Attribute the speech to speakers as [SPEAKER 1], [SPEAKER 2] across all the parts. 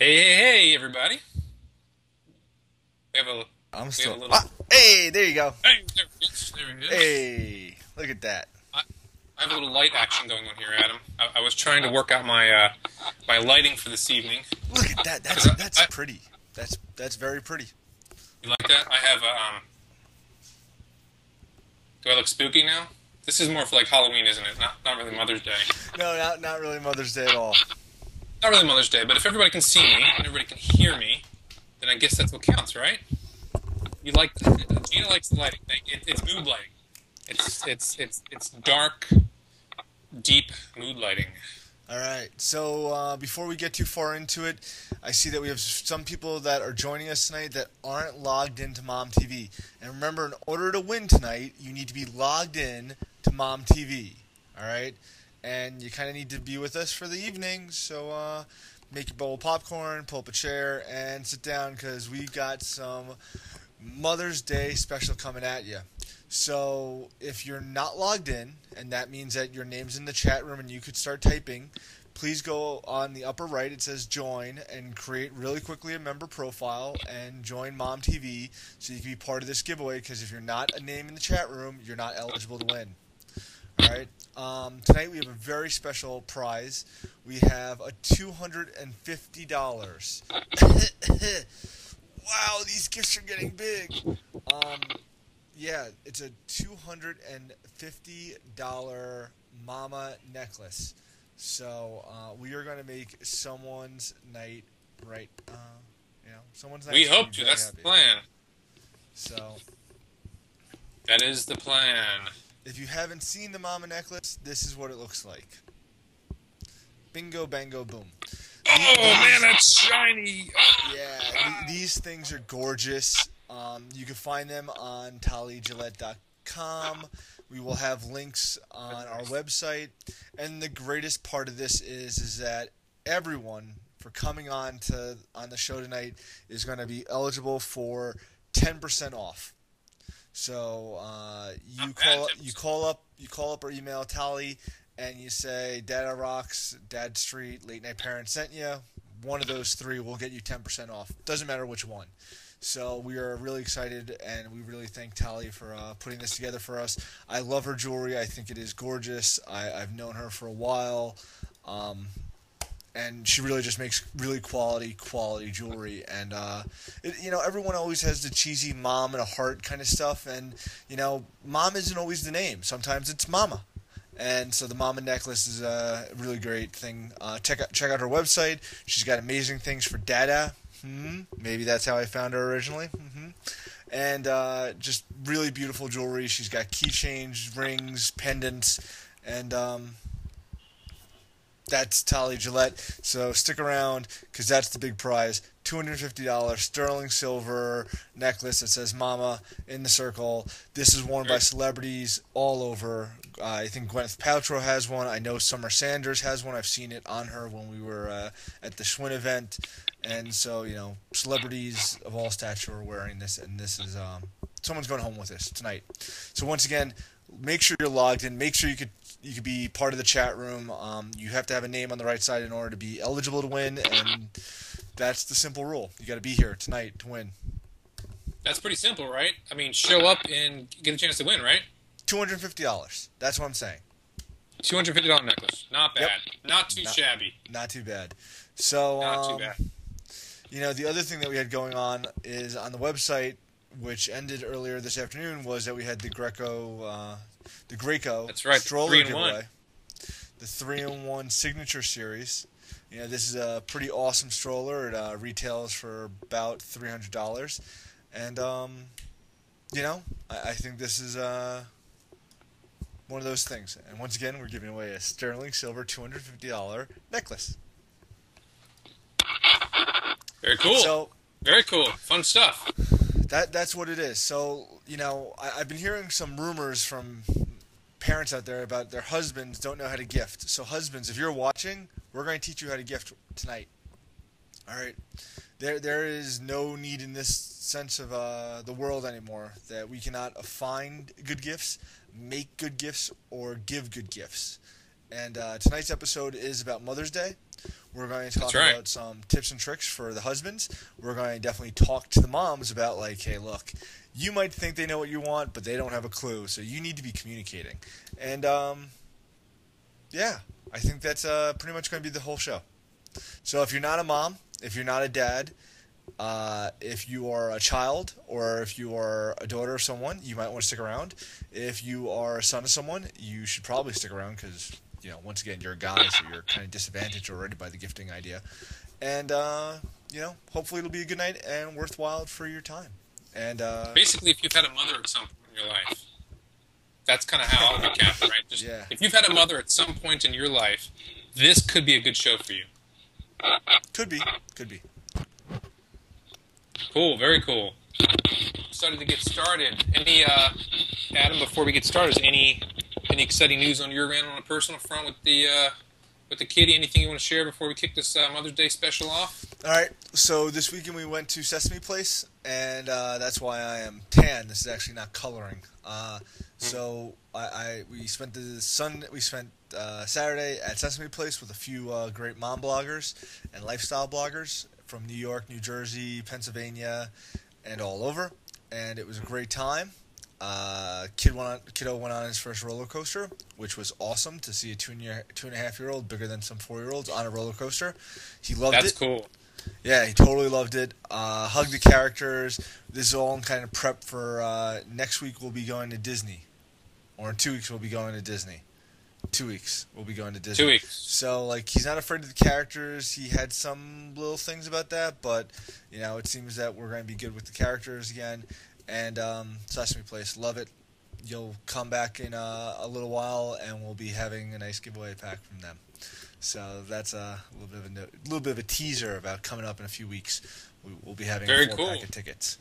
[SPEAKER 1] Hey, everybody. We have a
[SPEAKER 2] I'm
[SPEAKER 1] we have
[SPEAKER 2] still.
[SPEAKER 1] a little.
[SPEAKER 2] Hey, there you go.
[SPEAKER 1] Hey, there it is. There it is.
[SPEAKER 2] Hey, look at that.
[SPEAKER 1] I, I have a little light action going on here, Adam. I was trying to work out my lighting for this evening.
[SPEAKER 2] Look at that.
[SPEAKER 1] 'Cause
[SPEAKER 2] That's pretty. That's very pretty.
[SPEAKER 1] you like that? I have a. Do I look spooky now? This is more for like Halloween, isn't it? Not really Mother's Day.
[SPEAKER 2] No, not really Mother's Day at all.
[SPEAKER 1] Not really Mother's Day, but if everybody can see me and everybody can hear me, then I guess that's what counts, right? You like Gina likes the lighting thing. It's mood lighting. It's dark, deep mood lighting.
[SPEAKER 2] All right. So before we get too far into it, I see that we have some people that are joining us tonight that aren't logged into Mom TV. And remember, in order to win tonight, you need to be logged in to Mom TV. All right. And you kind of need to be with us for the evening. So make your bowl of popcorn, pull up a chair, and sit down because we got some Mother's Day special coming at you. So if you're not logged in, and that means that your name's in the chat room and you could start typing, please go on the upper right. It says join and create really quickly a member profile and join Mom TV so you can be part of this giveaway. Because if you're not a name in the chat room, you're not eligible to win. All right. Tonight we have a very special prize. We have a $250. Wow, these gifts are getting big. Um, yeah, it's a $250 mama necklace. So we are going to make someone's night right. Someone's night
[SPEAKER 1] We
[SPEAKER 2] should
[SPEAKER 1] hope
[SPEAKER 2] be
[SPEAKER 1] to.
[SPEAKER 2] very
[SPEAKER 1] That's the
[SPEAKER 2] happy.
[SPEAKER 1] plan.
[SPEAKER 2] So
[SPEAKER 1] That is the plan.
[SPEAKER 2] if you haven't seen the mama necklace, this is what it looks like. Bingo, bango, boom.
[SPEAKER 1] Oh man, that's shiny.
[SPEAKER 2] Yeah, these things are gorgeous. You can find them on TollyGillette.com. We will have links on our website. And the greatest part of this is that everyone for coming on the show tonight is going to be eligible for 10% off. So you call up or email Tally and you say Dada Rocks, Dad Street, Late Night Parents sent you. One of those three will get you 10% off. Doesn't matter which one. So we are really excited, and we really thank Tally for putting this together for us. I love her jewelry. I think it is gorgeous. I've known her for a while, and she really just makes really quality jewelry. And everyone always has the cheesy mom and a heart kind of stuff, and mom isn't always the name. Sometimes it's mama. And so the Mama necklace is a really great thing. Check out her website. She's got amazing things for Dada. Maybe that's how I found her originally. And just really beautiful jewelry. She's got keychains, rings, pendants, and that's Tolly Gillette. So stick around because that's the big prize. $250 sterling silver necklace that says Mama in the circle. This is worn by celebrities all over. I think Gwyneth Paltrow has one. I know Summer Sanders has one. I've seen it on her when we were at the Schwinn event. And so, celebrities of all stature are wearing this. And this is, someone's going home with this tonight. So once again, make sure you're logged in. Make sure you could be part of the chat room. You have to have a name on the right side in order to be eligible to win, and that's the simple rule. You got to be here tonight to win.
[SPEAKER 1] That's pretty simple, right? I mean, show up and get a chance to win, right?
[SPEAKER 2] $250. That's what I'm saying.
[SPEAKER 1] $250 necklace. Not bad.
[SPEAKER 2] Yep.
[SPEAKER 1] Not too shabby.
[SPEAKER 2] Not too bad. So,
[SPEAKER 1] Not too bad.
[SPEAKER 2] the other thing that we had going on is on the website, which ended earlier this afternoon, was that we had the Greco
[SPEAKER 1] That's right.
[SPEAKER 2] stroller
[SPEAKER 1] 3-in-1.
[SPEAKER 2] giveaway. The 3-in-1 signature series. This is a pretty awesome stroller. It retails for about $300. And, I think this is one of those things. And once again, we're giving away a sterling silver $250 necklace.
[SPEAKER 1] Very cool.
[SPEAKER 2] So,
[SPEAKER 1] Very cool. Fun stuff.
[SPEAKER 2] that's what it is. So, I've been hearing some rumors from parents out there about their husbands don't know how to gift. So husbands, if you're watching, we're going to teach you how to gift tonight. All right. There is no need in this sense of the world anymore that we cannot find good gifts, make good gifts, or give good gifts. And tonight's episode is about Mother's Day. We're going to talk
[SPEAKER 1] That's right.
[SPEAKER 2] about some tips and tricks for the husbands. We're going to definitely talk to the moms about, like, hey, look, you might think they know what you want, but they don't have a clue, so you need to be communicating. And, yeah, I think that's pretty much going to be the whole show. So if you're not a mom, if you're not a dad, if you are a child, or if you are a daughter of someone, you might want to stick around. If you are a son of someone, you should probably stick around because, once again, you're a guy, so you're kind of disadvantaged already by the gifting idea. And, hopefully it'll be a good night and worthwhile for your time. And
[SPEAKER 1] basically, if you've had a mother at some point in your life, that's kind of how I'll recap it, right? Just,
[SPEAKER 2] yeah.
[SPEAKER 1] If you've had a mother at some point in your life, this could be a good show for you.
[SPEAKER 2] Could be.
[SPEAKER 1] Cool, very cool. Started to get started. Adam, before we get started, any exciting news on your end on a personal front with the kitty? Anything you want to share before we kick this Mother's Day special off?
[SPEAKER 2] All right. So this weekend we went to Sesame Place, and that's why I am tan. This is actually not coloring. So we spent Saturday at Sesame Place with a few great mom bloggers and lifestyle bloggers from New York, New Jersey, Pennsylvania, and all over. And it was a great time. Kiddo went on his first roller coaster, which was awesome to see a 2.5-year-old, bigger than some 4-year-olds, on a roller coaster. He loved it.
[SPEAKER 1] That's cool.
[SPEAKER 2] Yeah, he totally loved it. Hugged the characters. This is all in kind of prep for next week. We'll be going to Disney, or in 2 weeks we'll be going to Disney. 2 weeks we'll be going to Disney.
[SPEAKER 1] 2 weeks.
[SPEAKER 2] So he's not afraid of the characters. He had some little things about that, but it seems that we're going to be good with the characters again. And Sesame Place, love it. You'll come back in a little while, and we'll be having a nice giveaway pack from them. So that's a little bit of a teaser about coming up in a few weeks. We'll be having a 4-pack of tickets.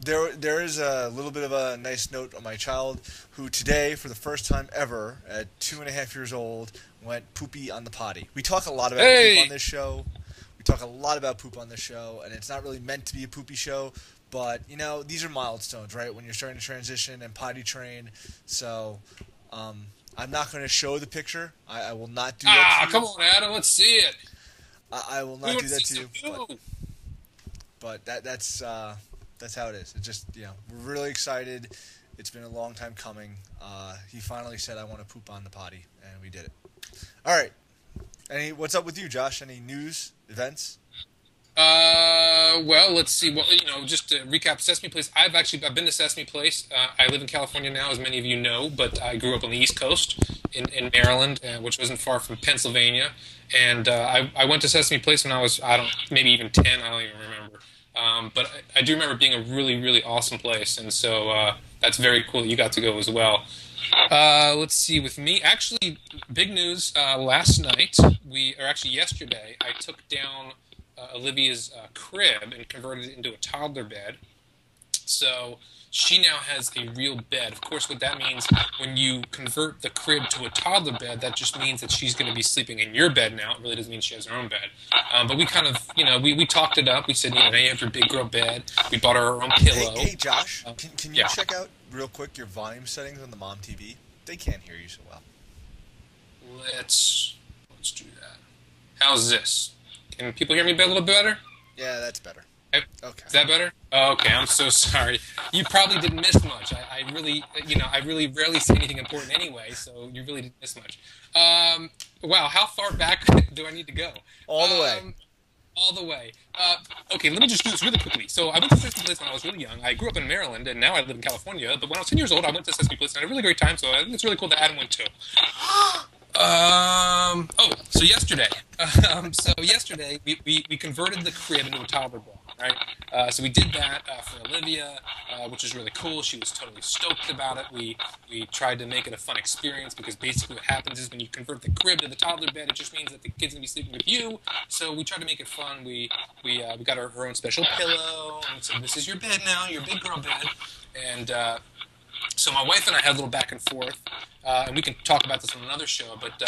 [SPEAKER 2] There is a little bit of a nice note on my child, who today, for the first time ever, at 2.5 years old, went poopy on the potty. We talk a lot about poop on this show. And it's not really meant to be a poopy show. But, these are milestones, right, when you're starting to transition and potty train. So, I'm not going to show the picture. I will not do that to you.
[SPEAKER 1] Come on, Adam, let's see it.
[SPEAKER 2] I will not do that to you. But that's how it is. It's just, we're really excited. It's been a long time coming. He finally said, I want to poop on the potty, and we did it. All right. What's up with you, Josh? Any news, events?
[SPEAKER 1] Well, let's see. Well, just to recap Sesame Place, I've been to Sesame Place. I live in California now, as many of you know, but I grew up on the East Coast in Maryland, which wasn't far from Pennsylvania. And I went to Sesame Place when I was, maybe even 10. I don't even remember. But I do remember it being a really, really awesome place. And so that's very cool that you got to go as well. Let's see. With me, actually, big news. Last night, yesterday, I took down Olivia's crib and converted it into a toddler bed. So she now has a real bed. Of course, what that means, when you convert the crib to a toddler bed, that just means that she's going to be sleeping in your bed now. It really doesn't mean she has her own bed. But we kind of, we talked it up. We said, now you have your big girl bed. We bought her her own pillow.
[SPEAKER 2] Hey Josh, can you check out real quick your volume settings on the Mom TV? They can't hear you so well.
[SPEAKER 1] Let's do that. How's this? Can people hear me a little bit better?
[SPEAKER 2] Yeah, that's better. Okay.
[SPEAKER 1] Is that better? Oh, okay, I'm so sorry. You probably didn't miss much. I really rarely say anything important anyway, so you really didn't miss much. Wow, how far back do I need to go?
[SPEAKER 2] All the way.
[SPEAKER 1] All the way. Okay, let me just do this really quickly. So I went to Sesame Place when I was really young. I grew up in Maryland, and now I live in California. But when I was 10 years old, I went to Sesame Place, and I had a really great time, so I think it's really cool that Adam went too. So yesterday. Yesterday, we converted the crib into a toddler bed, right? So we did that for Olivia, which was really cool. She was totally stoked about it. We tried to make it a fun experience, because basically what happens is when you convert the crib to the toddler bed, it just means that the kid's going to be sleeping with you. So we tried to make it fun. We got her own special pillow, and said, this is your bed now, your big girl bed. And so my wife and I had a little back and forth, and we can talk about this on another show, but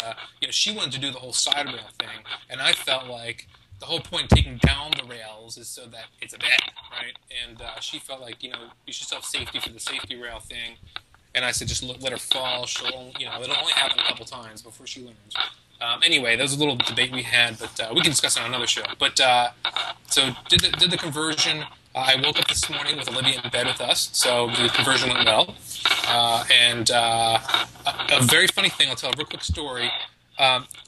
[SPEAKER 1] she wanted to do the whole side rail thing, and I felt like the whole point of taking down the rails is so that it's a bed, right? And she felt like, you should still have safety for the safety rail thing. And I said, just let her fall. She'll, it'll only happen a couple times before she learns. Anyway, that was a little debate we had, but we can discuss it on another show. But so did the conversion. I woke up this morning with Olivia in bed with us, so the conversion went well. And a very funny thing, I'll tell a real quick story.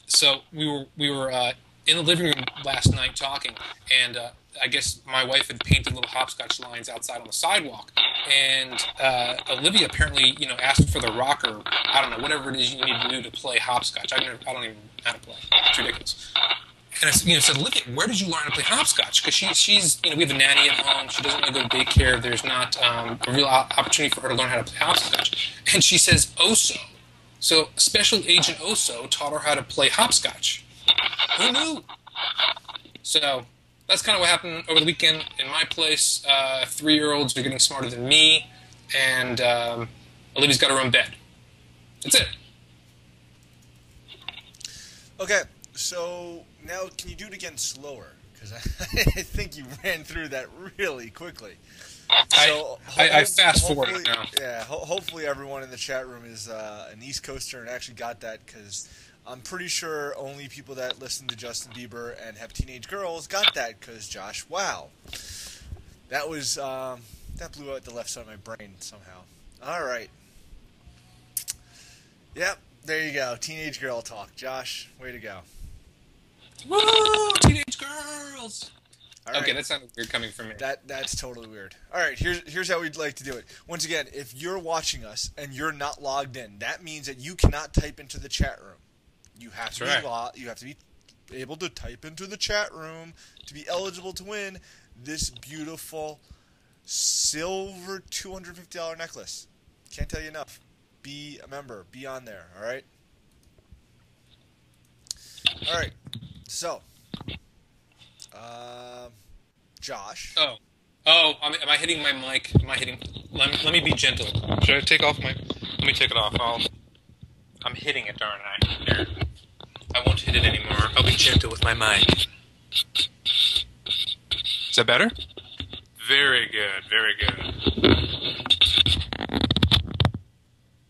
[SPEAKER 1] So we were in the living room last night talking, and I guess my wife had painted little hopscotch lines outside on the sidewalk, and Olivia apparently, asked for the rocker. I don't know, whatever it is you need to do to play hopscotch. I don't even know how to play. It's ridiculous. And I said, Olivia, where did you learn to play hopscotch? Because she's, we have a nanny at home. She doesn't want to go to daycare. There's not a real opportunity for her to learn how to play hopscotch. And she says, Oso. So Special Agent Oso taught her how to play hopscotch. Who knew? So that's kind of what happened over the weekend in my place. 3-year-olds are getting smarter than me, and Olivia's got her own bed. That's it.
[SPEAKER 2] Okay, so now can you do it again slower? Because I think you ran through that really quickly. So
[SPEAKER 1] I fast forward now.
[SPEAKER 2] Yeah, hopefully everyone in the chat room is an East Coaster and actually got that, because I'm pretty sure only people that listen to Justin Bieber and have teenage girls got that, because Josh, wow. That was, that blew out the left side of my brain somehow. All right. Yep, there you go. Teenage girl talk. Josh, way to go.
[SPEAKER 1] Woo! Teenage girls!
[SPEAKER 2] Right.
[SPEAKER 1] Okay, that sounded weird coming from me.
[SPEAKER 2] That's totally weird. All right, here's how we'd like to do it. Once again, if you're watching us and you're not logged in, that means that you cannot type into the chat room. You have to you have to be able to type into the chat room to be eligible to win this beautiful silver $250 necklace. Can't tell you enough. Be a member. Be on there. All right. All right. So. Josh.
[SPEAKER 1] Oh, am I hitting my mic? Am I hitting? Let me be gentle. Should I take off my? Let me take it off. I'm hitting it, aren't I? Here. I won't hit it anymore. I'll be gentle with my mic. Is that better? Very good. Very good.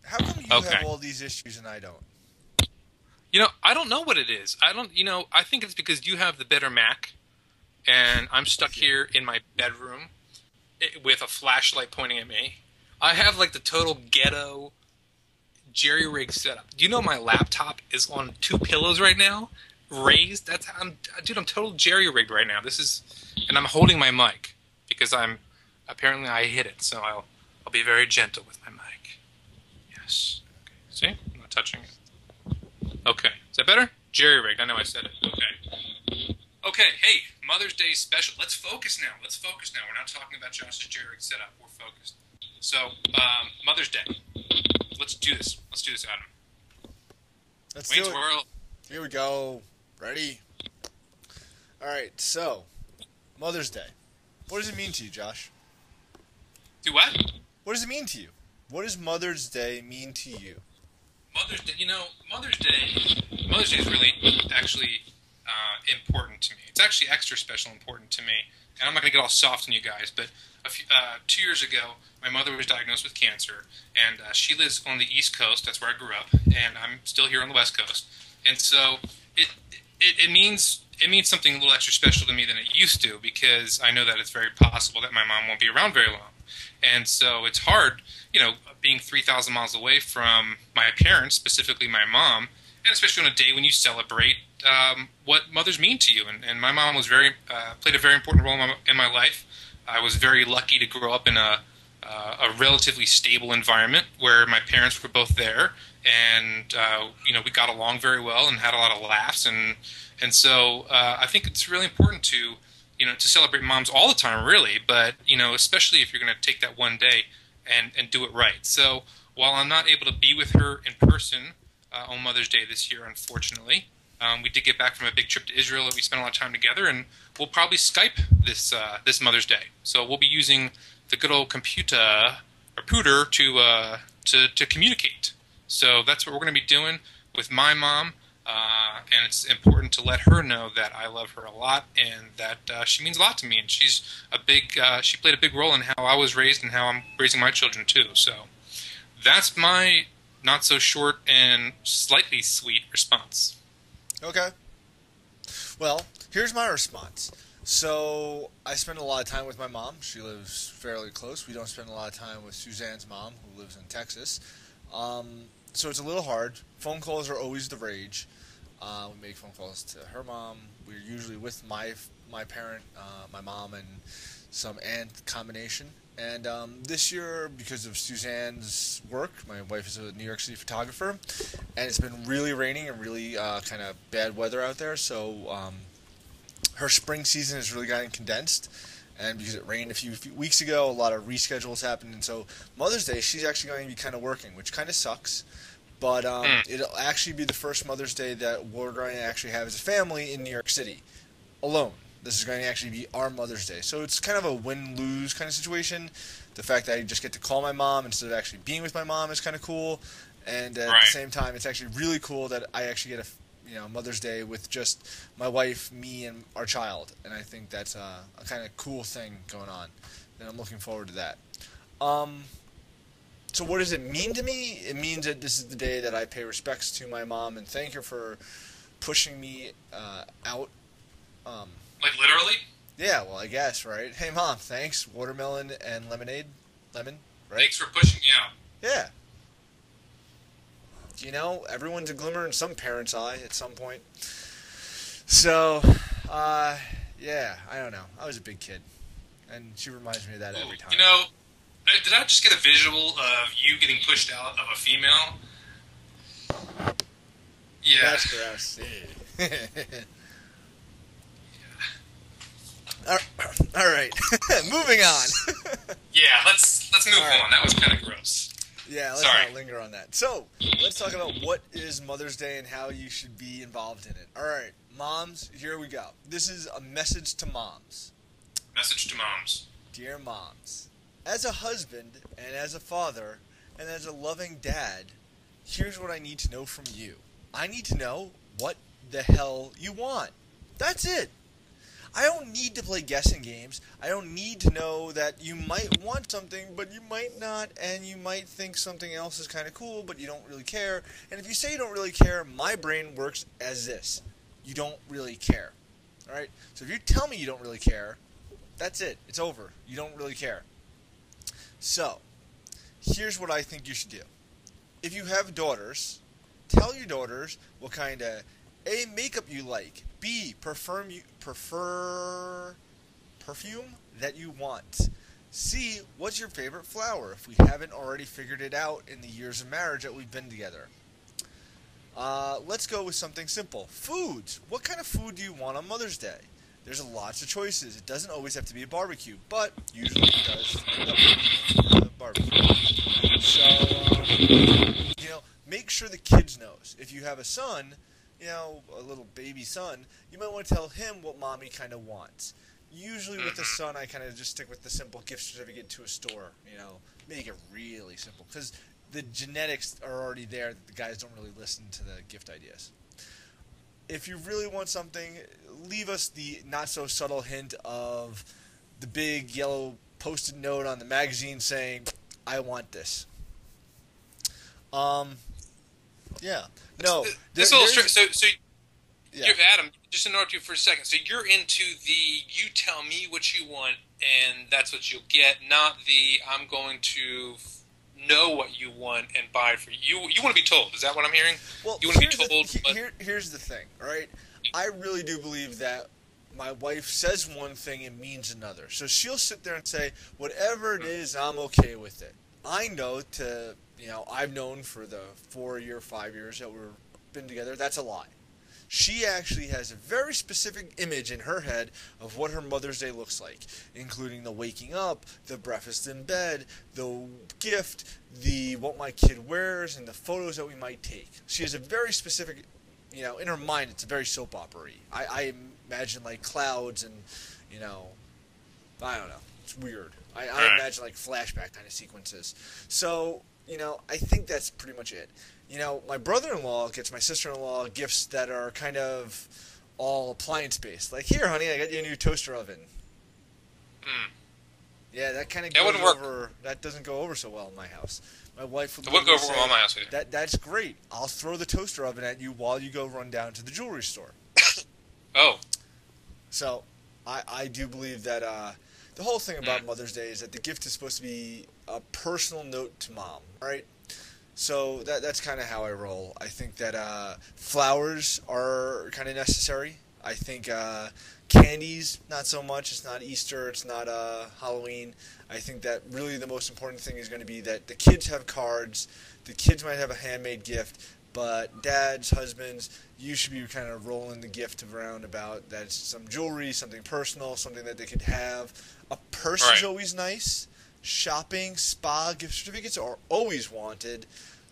[SPEAKER 2] How come you have all these issues and I don't?
[SPEAKER 1] I don't know what it is. I think it's because you have the better Mac, and I'm stuck here in my bedroom with a flashlight pointing at me. I have like the total ghetto jerry-rig setup. Do you know my laptop is on 2 pillows right now, raised? I'm total jerry-rigged right now. And I'm holding my mic because apparently I hit it, so I'll be very gentle with my mic. Yes. Okay. See? I'm not touching it. Okay. Is that better? Jerry-rigged. I know I said it. Okay. Okay. Hey, Mother's Day special. Let's focus now. We're not talking about Josh's jerry-rigged setup. We're focused. So, Mother's Day. Let's do this. Adam.
[SPEAKER 2] Let's do it. Here we go. Ready? All right. So, Mother's Day. What does it mean to you, Josh?
[SPEAKER 1] Do what?
[SPEAKER 2] What does it mean to you? What does Mother's Day mean to you?
[SPEAKER 1] Mother's Day, Mother's Day is really actually important to me. It's actually extra special important to me. And I'm not going to get all soft on you guys, but 2 years ago, my mother was diagnosed with cancer, and she lives on the East Coast. That's where I grew up, and I'm still here on the West Coast. And so it means something a little extra special to me than it used to, because I know that it's very possible that my mom won't be around very long. And so it's hard, being 3,000 miles away from my parents, specifically my mom, and especially on a day when you celebrate what mothers mean to you. And my mom was played a very important role in my life. I was very lucky to grow up in a relatively stable environment where my parents were both there, and we got along very well and had a lot of laughs. And so I think it's really important to celebrate moms all the time, really, but, especially if you're going to take that one day and do it right. So while I'm not able to be with her in person on Mother's Day this year, unfortunately, we did get back from a big trip to Israel that we spent a lot of time together, and we'll probably Skype this Mother's Day. So we'll be using the good old computer or pooter to communicate. So that's what we're going to be doing with my mom. And it's important to let her know that I love her a lot and that she means a lot to me. And she played a big role in how I was raised and how I'm raising my children too. So That's my not so short and slightly sweet response.
[SPEAKER 2] Okay. Well, here's my response. So I spend a lot of time with my mom. She lives fairly close. We don't spend a lot of time with Suzanne's mom, who lives in Texas. So it's a little hard. Phone calls are always the rage. We make phone calls to her mom. We're usually with my parent, my mom, and some aunt combination. And this year, because of Suzanne's work, my wife is a New York City photographer, and it's been really raining and really kind of bad weather out there. So her spring season has really gotten condensed. And because it rained a few weeks ago, a lot of reschedules happened. And so Mother's Day, she's actually going to be kind of working, which kind of sucks. But it'll actually be the first Mother's Day that we're going to actually have as a family in New York City, alone. This is going to actually be our Mother's Day. So it's kind of a win-lose kind of situation. The fact that I just get to call my mom instead of actually being with my mom is kind of cool. And at the same time, it's actually really cool that I actually get a Mother's Day with just my wife, me, and our child. And I think that's a kind of cool thing going on. And I'm looking forward to that. So what does it mean to me? It means that this is the day that I pay respects to my mom and thank her for pushing me out.
[SPEAKER 1] Like literally?
[SPEAKER 2] Yeah, well, I guess, right? Hey, Mom, thanks. Watermelon and lemonade. Lemon, right?
[SPEAKER 1] Thanks for pushing me out.
[SPEAKER 2] Yeah. You know, everyone's a glimmer in some parent's eye at some point. So, yeah, I don't know. I was a big kid. And she reminds me of that every time.
[SPEAKER 1] You know, did I just get a visual of you getting pushed out of a female? Yeah.
[SPEAKER 2] That's gross. All right. Moving on.
[SPEAKER 1] Yeah, let's move on. That was kind of gross.
[SPEAKER 2] Yeah, let's not linger on that. So, let's talk about what is Mother's Day and how you should be involved in it. All right, moms, here we go. This is a message to moms.
[SPEAKER 1] Message to moms.
[SPEAKER 2] Dear moms, as a husband and as a father and as a loving dad, here's what I need to know from you. I need to know what the hell you want. That's it. I don't need to play guessing games. I don't need to know that you might want something, but you might not, and you might think something else is kind of cool, but you don't really care. And if you say you don't really care, my brain works as this. You don't really care. All right? So if you tell me you don't really care, that's it. It's over. You don't really care. So, here's what I think you should do. If you have daughters, tell your daughters what kind of A, makeup you like, B, perfume that you want, C, what's your favorite flower if we haven't already figured it out in the years of marriage that we've been together. Let's go with something simple. Foods. What kind of food do you want on Mother's Day? There's lots of choices. It doesn't always have to be a barbecue, but usually it does end up being a barbecue. So, make sure the kids knows. If you have a son, a little baby son, you might want to tell him what mommy kind of wants. Usually with the son, I kind of just stick with the simple gift certificate to a store, make it really simple. Because the genetics are already there. The guys don't really listen to the gift ideas. If you really want something, leave us the not-so-subtle hint of the big yellow post-it note on the magazine saying, I want this. Yeah. No.
[SPEAKER 1] You're Adam, just interrupt you for a second. So you're into the you tell me what you want and that's what you'll get, not the I'm going to know what you want and buy it for you. You want to be told. Is that what I'm hearing?
[SPEAKER 2] Well,
[SPEAKER 1] you want to be told.
[SPEAKER 2] Here's the thing, all right? I really do believe that my wife says one thing and means another. So she'll sit there and say, whatever it is, I'm okay with it. I know I've known for the 5 years that we've been together, that's a lie. She actually has a very specific image in her head of what her Mother's Day looks like, including the waking up, the breakfast in bed, the gift, the what my kid wears, and the photos that we might take. She has a very specific, in her mind, it's a very soap opera-y. I imagine like clouds and, I don't know. It's weird. I imagine like flashback kind of sequences. So, I think that's pretty much it. My brother-in-law gets my sister-in-law gifts that are kind of all appliance-based. Like, here, honey, I got you a new toaster oven. Yeah, that kind of
[SPEAKER 1] That
[SPEAKER 2] goes
[SPEAKER 1] wouldn't work.
[SPEAKER 2] over. That doesn't go over so well in my house. My wife would
[SPEAKER 1] It wouldn't go over
[SPEAKER 2] say,
[SPEAKER 1] well in my house either.
[SPEAKER 2] That's great. I'll throw the toaster oven at you while you go run down to the jewelry store."
[SPEAKER 1] Oh.
[SPEAKER 2] So, I do believe that the whole thing about Mother's Day is that the gift is supposed to be a personal note to mom, right? So that's kind of how I roll. I think that flowers are kind of necessary. I think candies, not so much. It's not Easter. It's not Halloween. I think that really the most important thing is going to be that the kids have cards. The kids might have a handmade gift, but dads, husbands, you should be kind of rolling the gift around about that it's some jewelry, something personal, something that they could have. A purse is always nice. Shopping, spa, gift certificates are always wanted,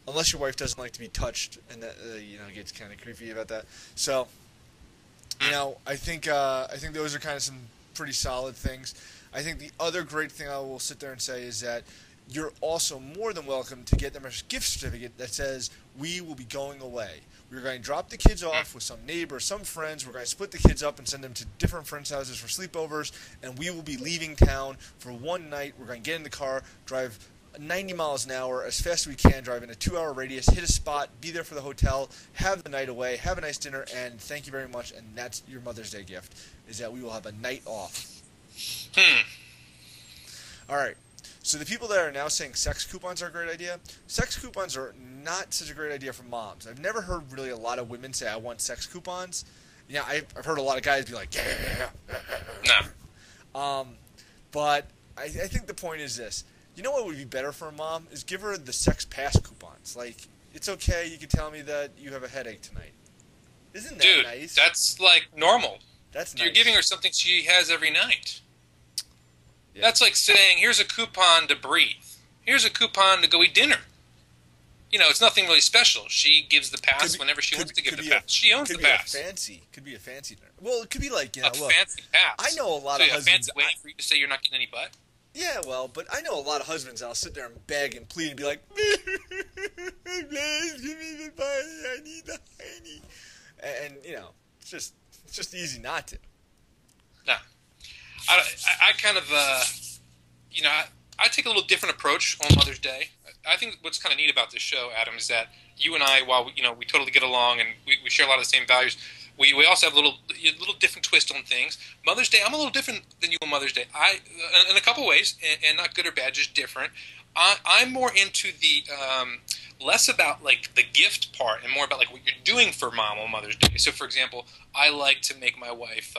[SPEAKER 2] unless your wife doesn't like to be touched, and that gets kind of creepy about that. So, I think those are kind of some pretty solid things. I think the other great thing I will sit there and say is that you're also more than welcome to get them a gift certificate that says, "We will be going away. We're going to drop the kids off with some neighbor, some friends. We're going to split the kids up and send them to different friends' houses for sleepovers, and we will be leaving town for one night. We're going to get in the car, drive 90 miles an hour as fast as we can, drive in a 2-hour radius, hit a spot, be there for the hotel, have the night away, have a nice dinner, and thank you very much." And that's your Mother's Day gift, is that we will have a night off. All right. So the people that are now saying sex coupons are a great idea, sex coupons are not such a great idea for moms. I've never heard really a lot of women say, "I want sex coupons." Yeah, I've heard a lot of guys be like, "Yeah."
[SPEAKER 1] No.
[SPEAKER 2] But I think the point is this. You know what would be better for a mom is give her the sex pass coupons. Like, it's okay, you can tell me that you have a headache tonight. Isn't that nice?
[SPEAKER 1] Dude, that's like normal.
[SPEAKER 2] That's nice.
[SPEAKER 1] You're giving her something she has every night.
[SPEAKER 2] Yeah.
[SPEAKER 1] That's like saying, here's a coupon to breathe. Here's a coupon to go eat dinner. It's nothing really special. She gives the pass whenever she wants to give the pass. She owns the pass.
[SPEAKER 2] Could be a fancy dinner. Well, it could be like,
[SPEAKER 1] a
[SPEAKER 2] look,
[SPEAKER 1] fancy pass.
[SPEAKER 2] I know a lot of husbands.
[SPEAKER 1] A fancy way for you to say you're not getting any butt?
[SPEAKER 2] Yeah, well, but I know a lot of husbands that'll sit there and beg and plead and be like, "Please, give me the money. I need the honey." And it's just easy not to.
[SPEAKER 1] No. I kind of, I take a little different approach on Mother's Day. I think what's kind of neat about this show, Adam, is that you and I, while we totally get along and we share a lot of the same values, we also have a little different twist on things. Mother's Day, I'm a little different than you on Mother's Day. In a couple ways, and not good or bad, just different. I'm more into the less about like the gift part and more about like what you're doing for mom on Mother's Day. So, for example, I like to make my wife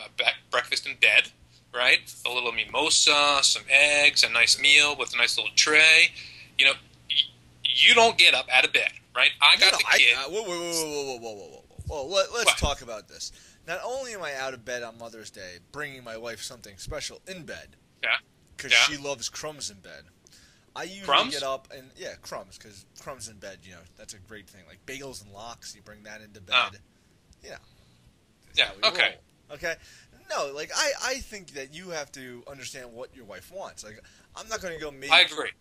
[SPEAKER 1] breakfast in bed. Right? A little mimosa, some eggs, a nice meal with a nice little tray. You don't get up out of bed, right? I got the kid.
[SPEAKER 2] Whoa. Let's talk about this. Not only am I out of bed on Mother's Day, bringing my wife something special in bed.
[SPEAKER 1] Yeah.
[SPEAKER 2] Because she loves crumbs in bed. I usually get up and, crumbs, because crumbs in bed, that's a great thing. Like bagels and lox, you bring that into bed. Yeah, okay. Roll. Okay? No, like, I think that you have to understand what your wife wants. Like, I'm not going to go make...
[SPEAKER 1] I agree.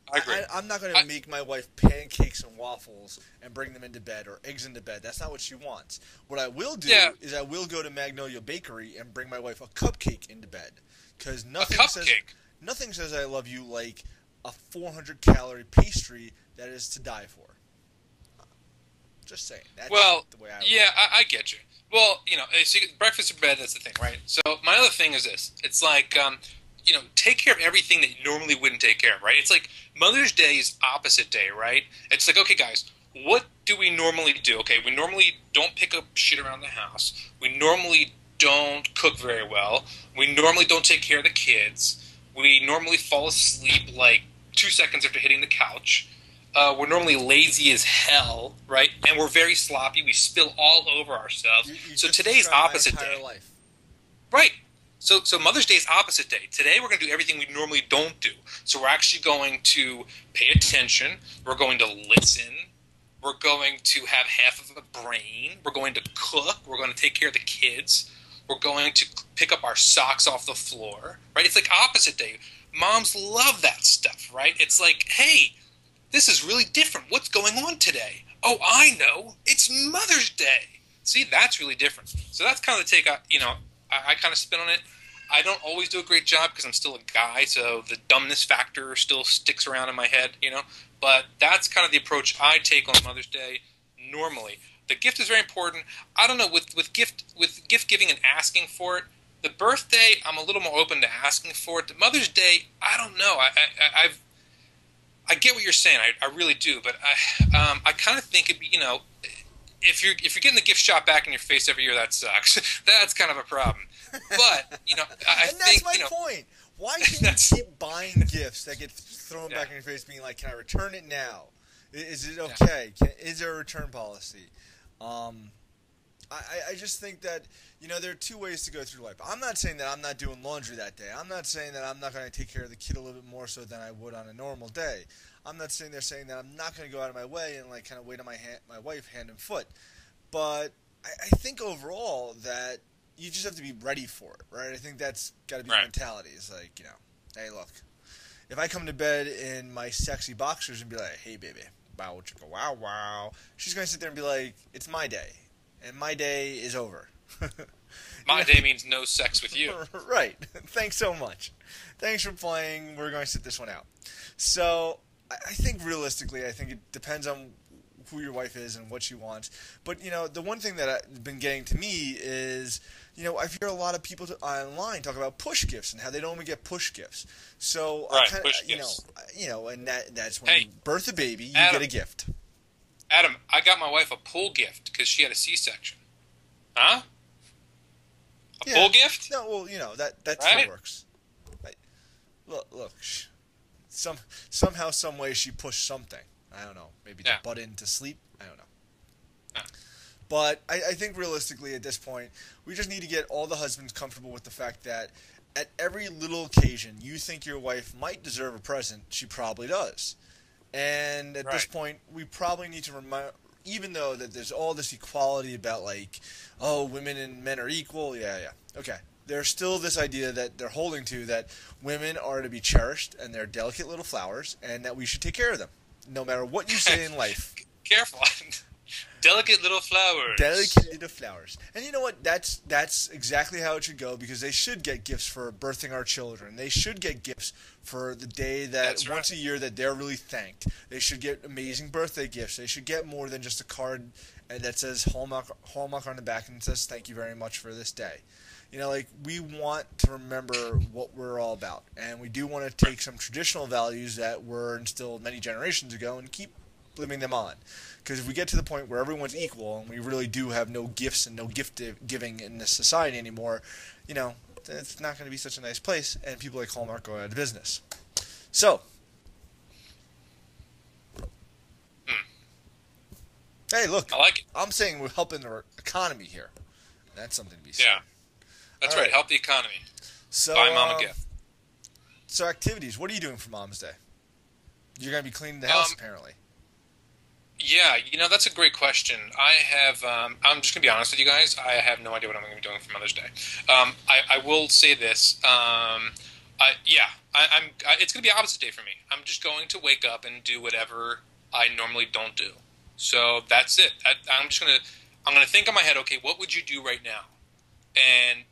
[SPEAKER 2] I'm not going to make my wife pancakes and waffles and bring them into bed or eggs into bed. That's not what she wants. What I will do is I will go to Magnolia Bakery and bring my wife a cupcake into bed. Because nothing says I love you like a 400-calorie pastry that is to die for. Just saying. That's the way
[SPEAKER 1] I get you. Well, see, breakfast or bed, that's the thing, right? So my other thing is this. It's like, take care of everything that you normally wouldn't take care of, right? It's like Mother's Day is opposite day, right? It's like, okay, guys, what do we normally do? Okay, we normally don't pick up shit around the house. We normally don't cook very well. We normally don't take care of the kids. We normally fall asleep like 2 seconds after hitting the couch. We're normally lazy as hell, right? And we're very sloppy. We spill all over ourselves. So today's opposite day.
[SPEAKER 2] Life.
[SPEAKER 1] Right. So Mother's Day is opposite day. Today we're going to do everything we normally don't do. So we're actually going to pay attention. We're going to listen. We're going to have half of a brain. We're going to cook. We're going to take care of the kids. We're going to pick up our socks off the floor, right? It's like opposite day. Moms love that stuff, right? It's like, hey, this is really different. What's going on today? Oh, I know. It's Mother's Day. See, that's really different. So that's kind of the take I kind of spin on it. I don't always do a great job because I'm still a guy, so the dumbness factor still sticks around in my head, you know. But that's kind of the approach I take on Mother's Day normally. The gift is very important. I don't know with gift giving and asking for it. The birthday, I'm a little more open to asking for it. The Mother's Day, I don't know. I get what you're saying. I really do, but I kind of think it'd be, you know, if you're getting the gift shot back in your face every year, that sucks. That's kind of a problem. But you know, I
[SPEAKER 2] And
[SPEAKER 1] think
[SPEAKER 2] that's my
[SPEAKER 1] you know,
[SPEAKER 2] point. Why can you keep buying gifts that get thrown back in your face, being like, "Can I return it now? Is it okay? Is there a return policy?" Um, I just think that, you know, there are two ways to go through life. I'm not saying that I'm not doing laundry that day. I'm not saying that I'm not going to take care of the kid a little bit more so than I would on a normal day. I'm not saying that I'm not going to go out of my way and like kind of wait on my wife hand and foot. But I think overall that you just have to be ready for it, right? I think that's got to be the
[SPEAKER 1] right?
[SPEAKER 2] mentality. It's like, you know, hey, look, if I come to bed in my sexy boxers and be like, hey, baby, bow chicka wow wow, she's going to sit there and be like, it's my day, and my day is over.
[SPEAKER 1] My day means no sex with you.
[SPEAKER 2] Right. Thanks so much. Thanks for playing. We're going to sit this one out. So I think realistically, I think it depends on who your wife is and what she wants. But, you know, the one thing that has been getting to me is, you know, I hear a lot of people online talk about push gifts and how they don't even get push gifts. So,
[SPEAKER 1] Right,
[SPEAKER 2] I kinda,
[SPEAKER 1] push gifts.
[SPEAKER 2] and that's when
[SPEAKER 1] Hey,
[SPEAKER 2] you birth a baby, you
[SPEAKER 1] Adam.
[SPEAKER 2] get a gift.
[SPEAKER 1] Adam, I got my wife a pool gift because she had a C-section. Huh? A pool gift?
[SPEAKER 2] No, well, you know, that
[SPEAKER 1] Right?
[SPEAKER 2] still works. Like, look, somehow, some way she pushed something. I don't know. Maybe to
[SPEAKER 1] Yeah.
[SPEAKER 2] butt in to sleep. I don't know.
[SPEAKER 1] Yeah.
[SPEAKER 2] But I think realistically at this point, we just need to get all the husbands comfortable with the fact that at every little occasion you think your wife might deserve a present, she probably does. And at this
[SPEAKER 1] Right.
[SPEAKER 2] point, we probably need to remind, even though that there's all this equality about like, oh, women and men are equal. Yeah, okay. There's still this idea that they're holding to that women are to be cherished and they're delicate little flowers, and that we should take care of them, no matter what you say in life.
[SPEAKER 1] Careful. Delicate little flowers.
[SPEAKER 2] Delicate little flowers. And you know what? That's exactly how it should go, because they should get gifts for birthing our children. They should get gifts for the day that
[SPEAKER 1] That's
[SPEAKER 2] once
[SPEAKER 1] right.
[SPEAKER 2] a year that they're really thanked. They should get amazing birthday gifts. They should get more than just a card that says Hallmark on the back and says thank you very much for this day. You know, like, we want to remember what we're all about, and we do want to take some traditional values that were instilled many generations ago and keep living them on. Because if we get to the point where everyone's equal and we really do have no gifts and no gift giving in this society anymore, you know, it's not going to be such a nice place, and people like Hallmark go out of business. So, hey, look,
[SPEAKER 1] I like it.
[SPEAKER 2] I'm saying we're helping our economy here. That's something to be said.
[SPEAKER 1] Yeah. That's
[SPEAKER 2] All
[SPEAKER 1] right.
[SPEAKER 2] right.
[SPEAKER 1] Help the economy.
[SPEAKER 2] So,
[SPEAKER 1] Buy mom a gift.
[SPEAKER 2] So activities. What are you doing for Mom's Day? You're going to be cleaning the house, apparently.
[SPEAKER 1] Yeah, you know, that's a great question. I have, I'm just going to be honest with you guys. I have no idea what I'm going to be doing for Mother's Day. I will say this. It's going to be opposite day for me. I'm just going to wake up and do whatever I normally don't do. So that's it. I'm going to think in my head, okay, what would you do right now? And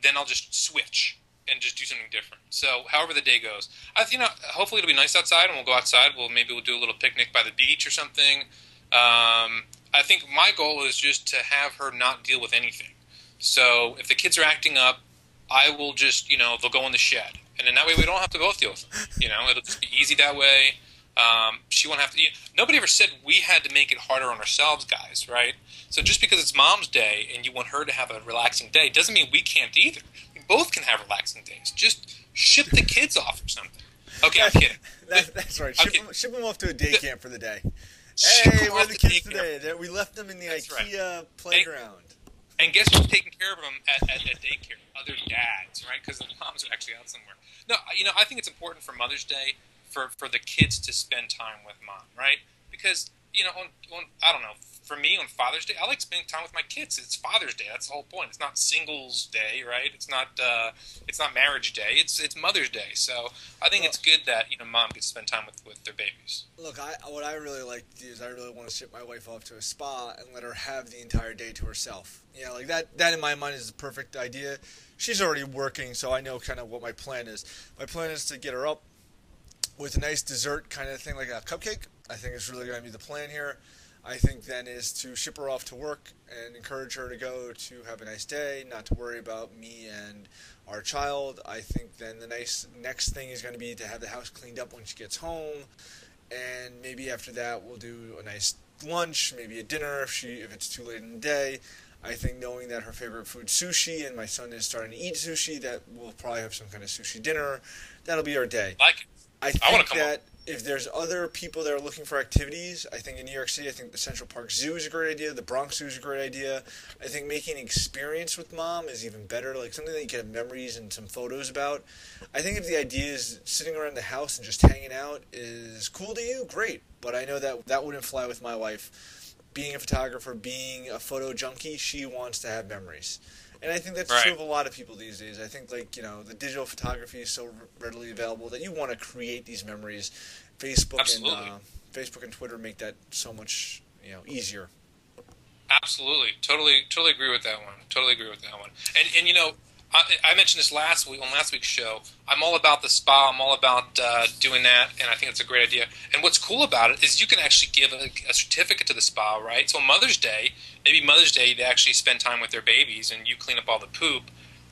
[SPEAKER 1] then I'll just switch and just do something different. So however the day goes, hopefully it'll be nice outside, and we'll go outside. Maybe we'll do a little picnic by the beach or something. I think my goal is just to have her not deal with anything. So if the kids are acting up, I will just, they'll go in the shed, and then that way we don't have to both deal with them. It'll just be easy that way. She won't have to. Nobody ever said we had to make it harder on ourselves, guys, right? So just because it's Mom's Day and you want her to have a relaxing day doesn't mean we can't either. We both can have relaxing days. Just ship the kids off or something. Okay, I'm kidding.
[SPEAKER 2] That's right. Ship them off to a day camp for the day.
[SPEAKER 1] Ship
[SPEAKER 2] Hey,
[SPEAKER 1] them
[SPEAKER 2] where are
[SPEAKER 1] off
[SPEAKER 2] the
[SPEAKER 1] to
[SPEAKER 2] kids
[SPEAKER 1] daycare.
[SPEAKER 2] today? We left them in the
[SPEAKER 1] That's right.
[SPEAKER 2] IKEA playground.
[SPEAKER 1] And guess who's taking care of them at daycare? Other dads, right? Because the moms are actually out somewhere. No, I think it's important for Mother's Day for the kids to spend time with mom, right? Because I don't know. For me, on Father's Day, I like spending time with my kids. It's Father's Day. That's the whole point. It's not Singles Day, right? It's not Marriage Day. It's Mother's Day. So I think it's good that mom gets to spend time with their babies.
[SPEAKER 2] Look, what I really like to do is I really want to ship my wife off to a spa and let her have the entire day to herself. Like that in my mind is the perfect idea. She's already working, so I know kind of what my plan is. My plan is to get her up with a nice dessert kind of thing, like a cupcake. I think it's really going to be the plan here. I think then is to ship her off to work and encourage her to go to have a nice day, not to worry about me and our child. I think then the next thing is going to be to have the house cleaned up when she gets home, and maybe after that we'll do a nice lunch, maybe a dinner if it's too late in the day. I think knowing that her favorite food sushi and my son is starting to eat sushi, that we'll probably have some kind of sushi dinner. That'll be our day.
[SPEAKER 1] Like it.
[SPEAKER 2] I think that if there's other people that are looking for activities, I think in New York City, I think the Central Park Zoo is a great idea. The Bronx Zoo is a great idea. I think making an experience with mom is even better, like something that you can have memories and some photos about. I think if the idea is sitting around the house and just hanging out is cool to you, great. But I know that wouldn't fly with my wife. Being a photographer, being a photo junkie, she wants to have memories. And I think that's true of a lot of people these days. I think, the digital photography is so readily available that you want to create these memories. Facebook and Twitter make that so much, easier.
[SPEAKER 1] Absolutely. Totally agree with that one. And I mentioned this on last week's show. I'm all about the spa. I'm all about doing that, and I think it's a great idea. And what's cool about it is you can actually give a certificate to the spa, right? So Mother's Day, they actually spend time with their babies, and you clean up all the poop,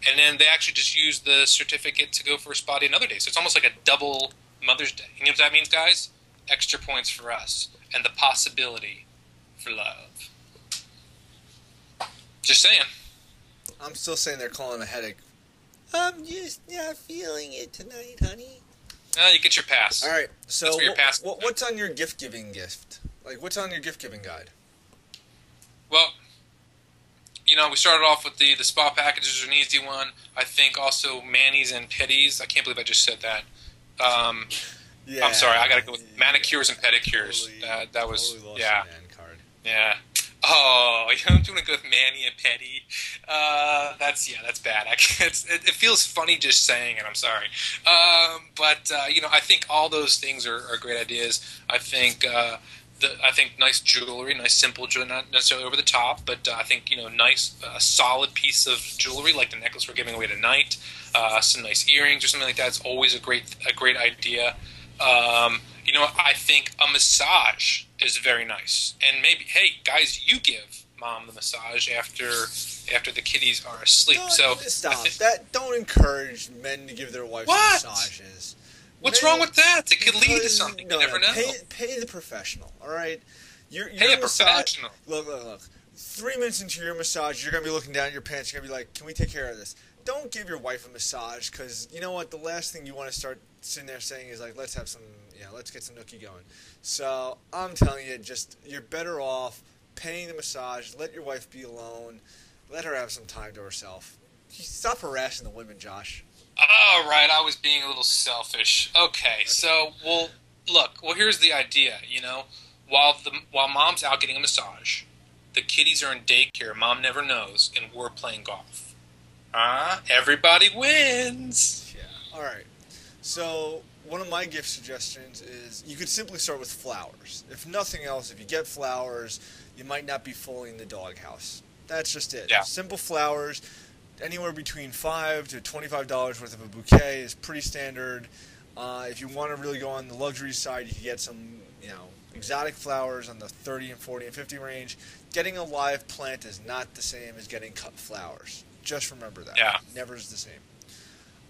[SPEAKER 1] and then they actually just use the certificate to go for a spa day another day. So it's almost like a double Mother's Day. You know what that means, guys? Extra points for us, and the possibility for love. Just saying.
[SPEAKER 2] I'm still saying they're calling a headache. I'm just not feeling it tonight, honey.
[SPEAKER 1] You get your pass.
[SPEAKER 2] All right. So
[SPEAKER 1] what's
[SPEAKER 2] on your gift-giving gift? Like, what's on your gift-giving guide?
[SPEAKER 1] Well, we started off with the spa packages are an easy one. I think also manis and pedis. I can't believe I just said that.
[SPEAKER 2] Yeah.
[SPEAKER 1] I'm sorry. I got to go with manicures and pedicures. That was
[SPEAKER 2] totally lost
[SPEAKER 1] yeah.
[SPEAKER 2] your man card.
[SPEAKER 1] Yeah. Oh, I'm doing a good mani and pedi. That's bad. It feels funny just saying it. I'm sorry. But I think all those things are great ideas. I think nice jewelry, nice simple jewelry, not necessarily over the top, but I think nice solid piece of jewelry like the necklace we're giving away tonight, some nice earrings or something like that. It's always a great idea. I think a massage is very nice, and maybe hey guys, you give mom the massage after the kiddies are asleep.
[SPEAKER 2] Stop that! Don't encourage men to give their wives massages.
[SPEAKER 1] What's wrong with that? It could lead to something. You never know.
[SPEAKER 2] Pay the professional. All right.
[SPEAKER 1] Pay a professional.
[SPEAKER 2] Look. 3 minutes into your massage, you're gonna be looking down at your pants. You're gonna be like, "Can we take care of this?" Don't give your wife a massage, because you know what? The last thing you want to start sitting there saying is like, "Let's have some, let's get some nookie going." So I'm telling you, you're better off paying the massage. Let your wife be alone. Let her have some time to herself. Stop harassing the women, Josh.
[SPEAKER 1] All right, I was being a little selfish. Okay, so here's the idea. While mom's out getting a massage, the kiddies are in daycare. Mom never knows, and we're playing golf. Everybody wins.
[SPEAKER 2] Yeah. All right. So one of my gift suggestions is you could simply start with flowers. If nothing else, if you get flowers, you might not be fooling the doghouse. That's just it.
[SPEAKER 1] Yeah.
[SPEAKER 2] Simple flowers, anywhere between $5 to $25 worth of a bouquet is pretty standard. If you want to really go on the luxury side, you can get some, exotic flowers on the 30 and 40 and 50 range. Getting a live plant is not the same as getting cut flowers. Just remember that.
[SPEAKER 1] Yeah.
[SPEAKER 2] Never is the same.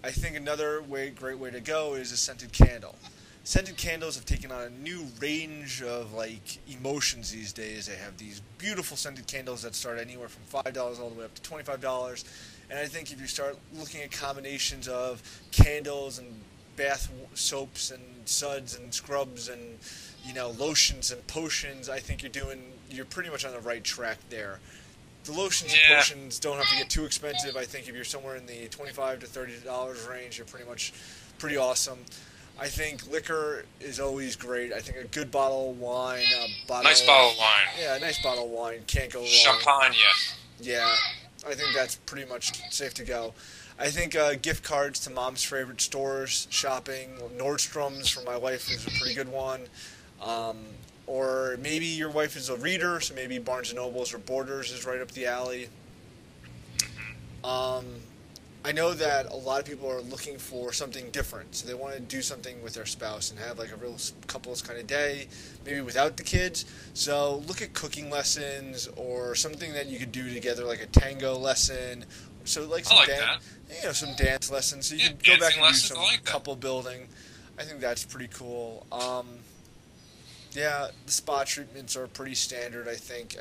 [SPEAKER 2] I think another great way to go is a scented candle. Scented candles have taken on a new range of emotions these days. They have these beautiful scented candles that start anywhere from $5 all the way up to $25. And I think if you start looking at combinations of candles and bath soaps and suds and scrubs and lotions and potions, I think you're pretty much on the right track there. The lotions and potions don't have to get too expensive. I think if you're somewhere in the $25 to $30 range, you're pretty awesome. I think liquor is always great. I think a good bottle of wine,
[SPEAKER 1] Nice bottle of wine.
[SPEAKER 2] yeah, a nice bottle of wine can't go wrong.
[SPEAKER 1] Champagne.
[SPEAKER 2] Yeah, I think that's pretty much safe to go. I think gift cards to mom's favorite stores, shopping, Nordstrom's for my wife is a pretty good one. Um, or maybe your wife is a reader, so maybe Barnes and Nobles or Borders is right up the alley. Um, I know that a lot of people are looking for something different, so they want to do something with their spouse and have like a real couples kind of day, maybe without the kids. So look at cooking lessons or something that you could do together, like a tango lesson. So like some some dance lessons. So you can go back and do some couple building. I think that's pretty cool. Yeah, the spa treatments are pretty standard. I think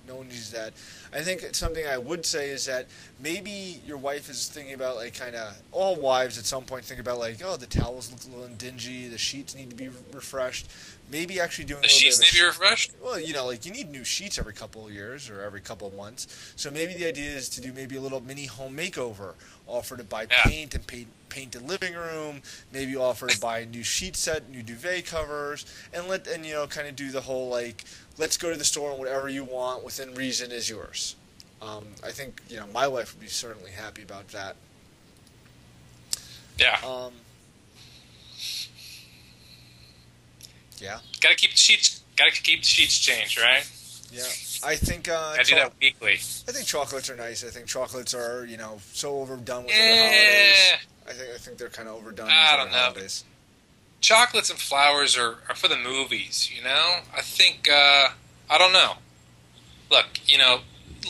[SPEAKER 2] no one needs that. I think something I would say is that maybe your wife is thinking about like kind of all wives at some point think about like, oh, the towels look a little dingy, the sheets need to be refreshed. Maybe actually doing
[SPEAKER 1] the sheets need to be refreshed.
[SPEAKER 2] Well, like you need new sheets every couple of years or every couple of months. So maybe the idea is to do maybe a little mini home makeover. Offer to buy paint and paint the living room. Maybe offer to buy a new sheet set, new duvet covers, and kind of do the whole like, let's go to the store and whatever you want within reason is yours. I think my wife would be certainly happy about that.
[SPEAKER 1] Yeah.
[SPEAKER 2] Yeah.
[SPEAKER 1] Gotta keep the sheets. Gotta keep the sheets changed, right?
[SPEAKER 2] Yeah. I think
[SPEAKER 1] I do that weekly.
[SPEAKER 2] I think chocolates are nice. I think chocolates are so overdone with the holidays. I think they're kind of overdone.
[SPEAKER 1] I don't know.
[SPEAKER 2] Holidays.
[SPEAKER 1] Chocolates and flowers are for the movies. I think I don't know. Look,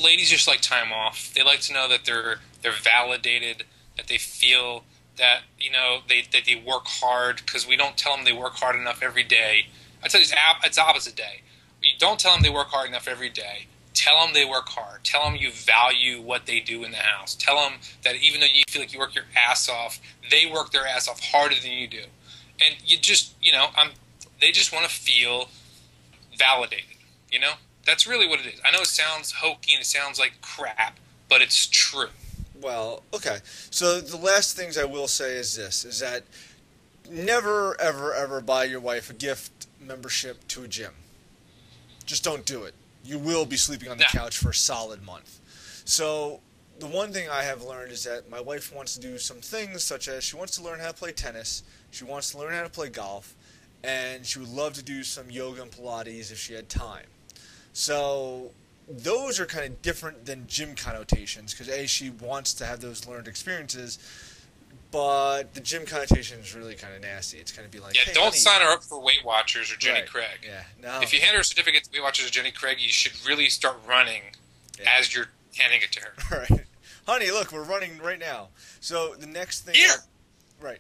[SPEAKER 1] ladies just like time off. They like to know that they're validated, that they feel that they work hard, because we don't tell them they work hard enough every day. I tell you, it's opposite day. You don't tell them they work hard enough every day. Tell them they work hard. Tell them you value what they do in the house. Tell them that even though you feel like you work your ass off, they work their ass off harder than you do. And you just, they just want to feel validated. That's really what it is. I know it sounds hokey and it sounds like crap, but it's true.
[SPEAKER 2] Well, okay. So the last things I will say is this, is that never, ever, ever buy your wife a gift membership to a gym. Just don't do it. You will be sleeping on the couch for a solid month. So the one thing I have learned is that my wife wants to do some things, such as she wants to learn how to play tennis, she wants to learn how to play golf, and she would love to do some yoga and Pilates if she had time. So those are kind of different than gym connotations, because she wants to have those learned experiences, but the gym connotation is really kind of nasty. It's going to be like,
[SPEAKER 1] hey, don't sign her up for Weight Watchers or Jenny Craig.
[SPEAKER 2] Yeah, no.
[SPEAKER 1] If you hand her a certificate to Weight Watchers or Jenny Craig, you should really start running as you're handing it to her.
[SPEAKER 2] All right, honey, look, we're running right now. So the next thing,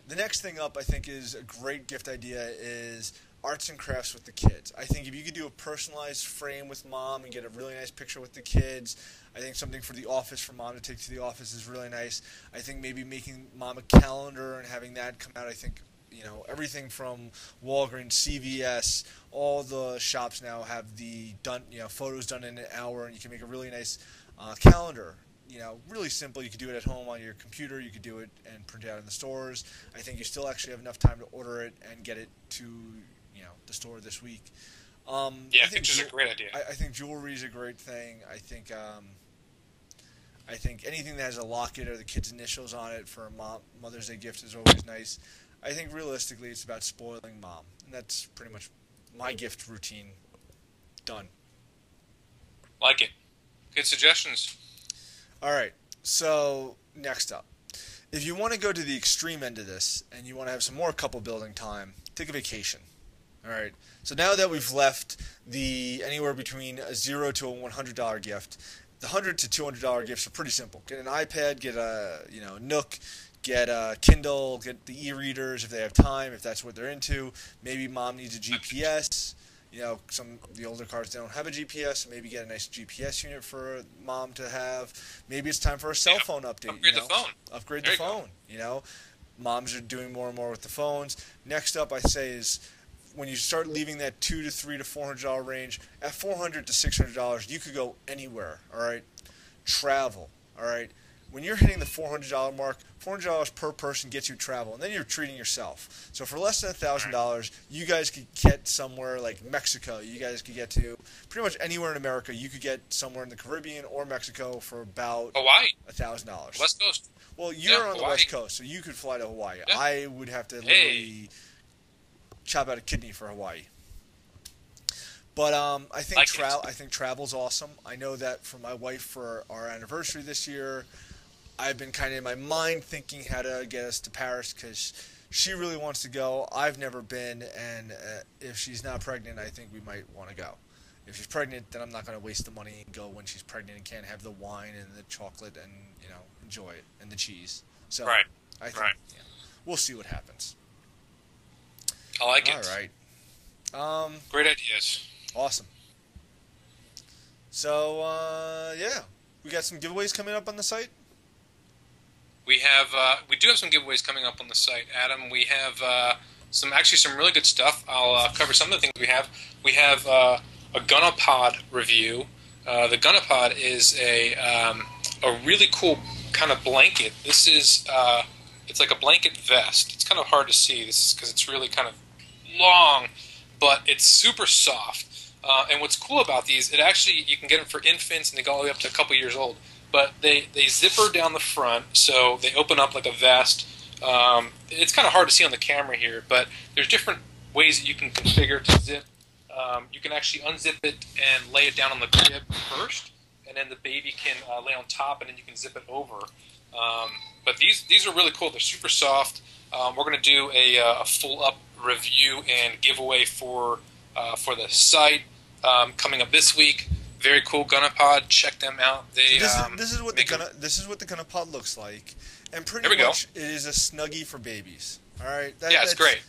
[SPEAKER 2] the next thing up, I think, is a great gift idea is arts and crafts with the kids. I think if you could do a personalized frame with mom and get a really nice picture with the kids, I think something for the office for mom to take to the office is really nice. I think maybe making mom a calendar and having that come out, I think, everything from Walgreens, CVS, all the shops now have the photos done in an hour, and you can make a really nice calendar. Really simple. You could do it at home on your computer. You could do it and print it out in the stores. I think you still actually have enough time to order it and get it to the store this week.
[SPEAKER 1] I think it's a great idea.
[SPEAKER 2] I think jewelry is a great thing. I think anything that has a locket or the kids' initials on it for a Mother's Day gift is always nice. I think realistically it's about spoiling mom, and that's pretty much my gift routine done.
[SPEAKER 1] Like it. Good suggestions.
[SPEAKER 2] All right, so next up. If you want to go to the extreme end of this and you want to have some more couple building time, take a vacation. All right. So now that we've left the anywhere between a $0 to a $100 gift, the $100 to $200 gifts are pretty simple. Get an iPad, get a Nook, get a Kindle, get the e-readers if they have time, if that's what they're into. Maybe mom needs a GPS. Some of the older cars don't have a GPS, so maybe get a nice GPS unit for mom to have. Maybe it's time for a cell phone update.
[SPEAKER 1] Upgrade the phone.
[SPEAKER 2] Upgrade the phone. Moms are doing more and more with the phones. Next up, I say, is when you start leaving that $200 to $300 to $400 range, at $400 to $600, you could go anywhere. All right, travel. All right. when you're hitting the $400 mark, $400 per person gets you travel, and then you're treating yourself. So for less than $1,000, you guys could get somewhere like Mexico. You guys could get to pretty much anywhere in America. You could get somewhere in the Caribbean or Mexico for about
[SPEAKER 1] Hawaii,
[SPEAKER 2] $1,000.
[SPEAKER 1] West Coast.
[SPEAKER 2] Well, you're on
[SPEAKER 1] Hawaii.
[SPEAKER 2] the West Coast, so you could fly to Hawaii.
[SPEAKER 1] Yeah.
[SPEAKER 2] I would have to literally chop out a kidney for Hawaii. But I think I think travel's awesome. I know that for my wife for our anniversary this year, I've been kind of in my mind thinking how to get us to Paris because she really wants to go. I've never been, and if she's not pregnant, I think we might want to go. If she's pregnant, then I'm not going to waste the money and go when she's pregnant and can't have the wine and the chocolate and enjoy it and the cheese. So
[SPEAKER 1] right.
[SPEAKER 2] I think we'll see what happens.
[SPEAKER 1] I like it.
[SPEAKER 2] All right.
[SPEAKER 1] Great ideas.
[SPEAKER 2] Awesome. So, we got some giveaways coming up on the site.
[SPEAKER 1] We do have some giveaways coming up on the site, Adam. We have some really good stuff. I'll cover some of the things we have. We have a Gunapod review. The Gunapod is a really cool kind of blanket. This is it's like a blanket vest. It's kind of hard to see. This is because it's really kind of long, but it's super soft. And what's cool about these, you can get them for infants, and they go all the way up to a couple years old. But they zipper down the front, so they open up like a vest. It's kind of hard to see on the camera here, but there's different ways that you can configure to zip. You can actually unzip it and lay it down on the crib first, and then the baby can lay on top, and then you can zip it over. But these are really cool. They're super soft. We're going to do a full-up review and giveaway for the site coming up this week. Very cool Gunapod. Check them out. This is what the
[SPEAKER 2] Gunapod looks like, and pretty
[SPEAKER 1] much
[SPEAKER 2] it is a Snuggie for babies. All right.
[SPEAKER 1] It's great.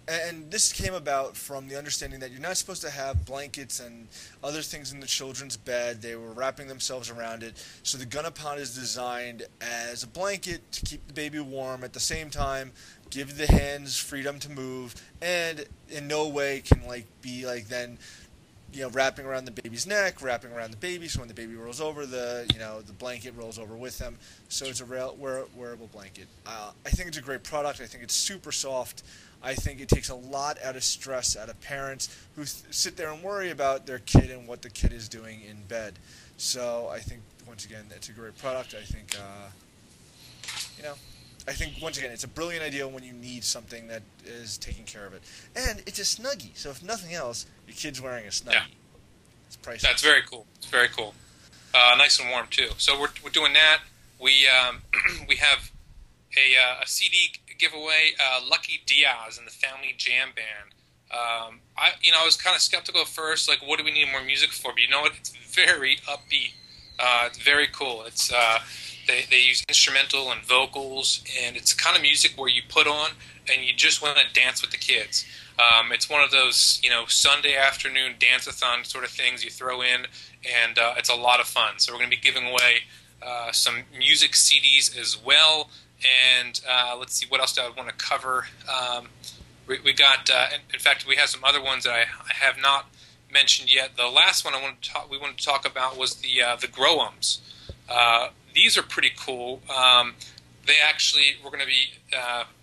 [SPEAKER 2] And this came about from the understanding that you're not supposed to have blankets and other things in the children's bed. They were wrapping themselves around it. So the Gunapod is designed as a blanket to keep the baby warm, at the same time give the hands freedom to move, and in no way can be then wrapping around the baby's neck, wrapping around the baby, so when the baby rolls over, the blanket rolls over with them. So it's a wearable blanket. I think it's a great product. I think it's super soft. I think it takes a lot out of stress out of parents who sit there and worry about their kid and what the kid is doing in bed. So I think, once again, it's a great product. I think, once again, it's a brilliant idea when you need something that is taking care of it. And it's a Snuggie, so if nothing else, your kid's wearing a Snuggie. Yeah. It's priceless.
[SPEAKER 1] That's very cool. It's very cool. Nice and warm, too. So we're doing that. We have a CD giveaway, Lucky Diaz and the Family Jam Band. I was kind of skeptical at first, what do we need more music for? But you know what? It's very upbeat. It's very cool. It's they use instrumental and vocals, and it's the kind of music where you put on and you just want to dance with the kids. It's one of those Sunday afternoon dance-a-thon sort of things you throw in, and it's a lot of fun. So we're going to be giving away some music CDs as well. And let's see, what else do I want to cover? We got, in fact, we have some other ones that I have not mentioned yet. The last one we wanted to talk about was the Grow-ums. These are pretty cool. We're going to be,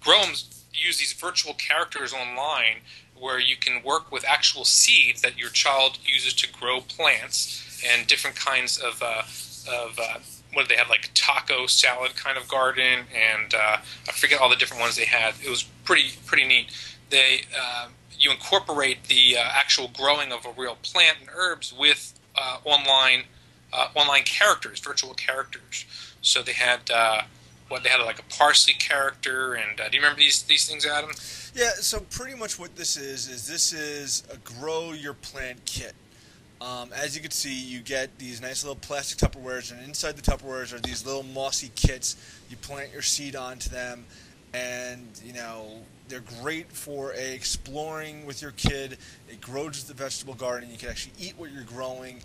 [SPEAKER 1] Grow-ums use these virtual characters online where you can work with actual seeds that your child uses to grow plants and different kinds of what did they have, taco salad kind of garden, and I forget all the different ones they had. It was pretty neat. You incorporate the actual growing of a real plant and herbs with online characters, virtual characters. So they had a parsley character, and do you remember these things, Adam?
[SPEAKER 2] Yeah. So pretty much what this is a grow your plant kit. As you can see, you get these nice little plastic Tupperwares, and inside the Tupperwares are these little mossy kits. You plant your seed onto them, and they're great for exploring with your kid. It grows the vegetable garden. You can actually eat what you're growing,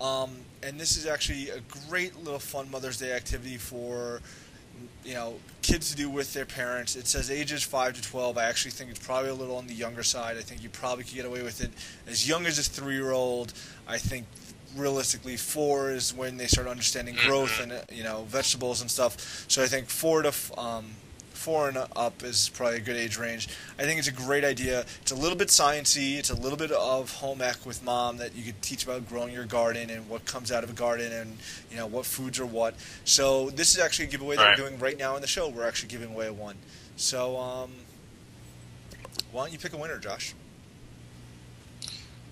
[SPEAKER 2] and this is actually a great little fun Mother's Day activity for kids to do with their parents. It says ages 5 to 12. I actually think it's probably a little on the younger side. I think you probably could get away with it as young as a 3-year-old. I think realistically 4 is when they start understanding growth and vegetables and stuff. So I think 4 and up is probably a good age range. I think it's a great idea. It's a little bit sciencey. It's a little bit of home ec with mom that you could teach about growing your garden and what comes out of a garden and what foods are what. So this is actually a giveaway that we're doing right now in the show. We're actually giving away one. So why don't you pick a winner, Josh?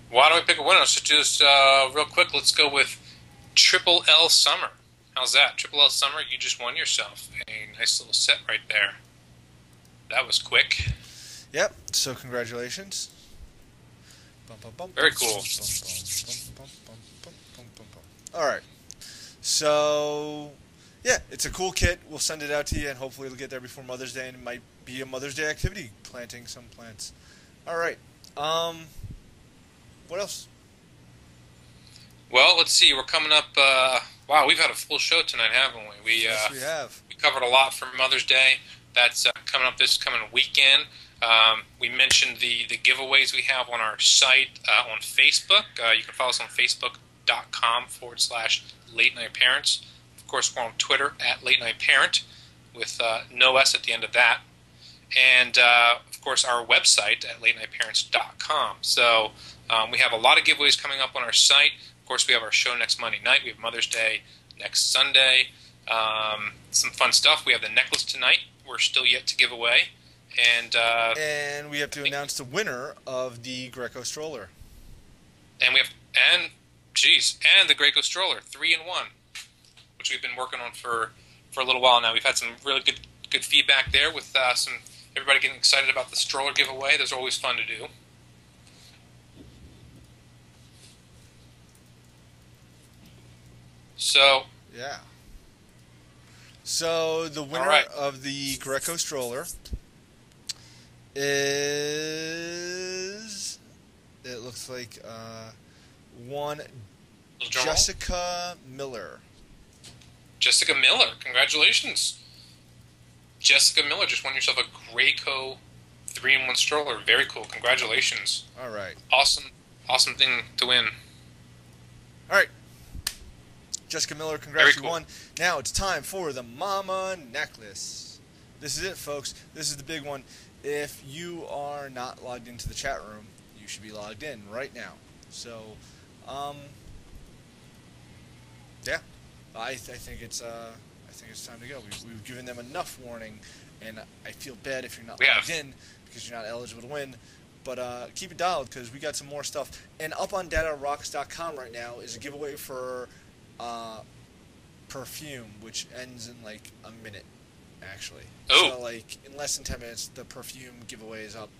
[SPEAKER 1] Why don't we pick a winner? So just real quick, let's go with Triple L Summer. How's that? Triple L Summer, you just won yourself a nice little set right there. That was quick.
[SPEAKER 2] Yep, so congratulations.
[SPEAKER 1] Very cool.
[SPEAKER 2] Alright, so yeah, it's a cool kit. We'll send it out to you, and hopefully it'll get there before Mother's Day, and it might be a Mother's Day activity, planting some plants. Alright, what else?
[SPEAKER 1] Well, let's see. We're coming up. Wow, we've had a full show tonight, haven't we?
[SPEAKER 2] Yes, we have.
[SPEAKER 1] We covered a lot for Mother's Day. That's coming up this coming weekend. We mentioned the giveaways we have on our site on Facebook. You can follow us on Facebook.com/Late Night Parents. Of course, we're on Twitter at Late Night Parent with no S at the end of that. And, of course, our website at LateNightParents.com. So we have a lot of giveaways coming up on our site. Of course, we have our show next Monday night. We have Mother's Day next Sunday. Some fun stuff. We have the necklace tonight. We're still yet to give away. And
[SPEAKER 2] we have to announce the winner of the Greco stroller.
[SPEAKER 1] And the Greco stroller, 3-in-1, which we've been working on for a little while now. We've had some really good feedback there with some everybody getting excited about the stroller giveaway. Those are always fun to do. So
[SPEAKER 2] yeah. So the winner of the Greco stroller is, it looks like one Jessica Miller.
[SPEAKER 1] Jessica Miller, congratulations. Jessica Miller just won yourself a Greco 3-in-1 stroller. Very cool. Congratulations.
[SPEAKER 2] All right.
[SPEAKER 1] Awesome thing to win.
[SPEAKER 2] All right. Jessica Miller, congrats, you
[SPEAKER 1] cool.
[SPEAKER 2] won. Now it's time for the Mama Necklace. This is it, folks. This is the big one. If you are not logged into the chat room, you should be logged in right now. So, yeah, I think it's time to go. We've given them enough warning, and I feel bad if you're not logged in because you're not eligible to win. But keep it dialed because we got some more stuff. And up on DataRocks.com right now is a giveaway for perfume, which ends in like a minute, actually.
[SPEAKER 1] Oh.
[SPEAKER 2] So like in less than 10 minutes, the perfume giveaway is up.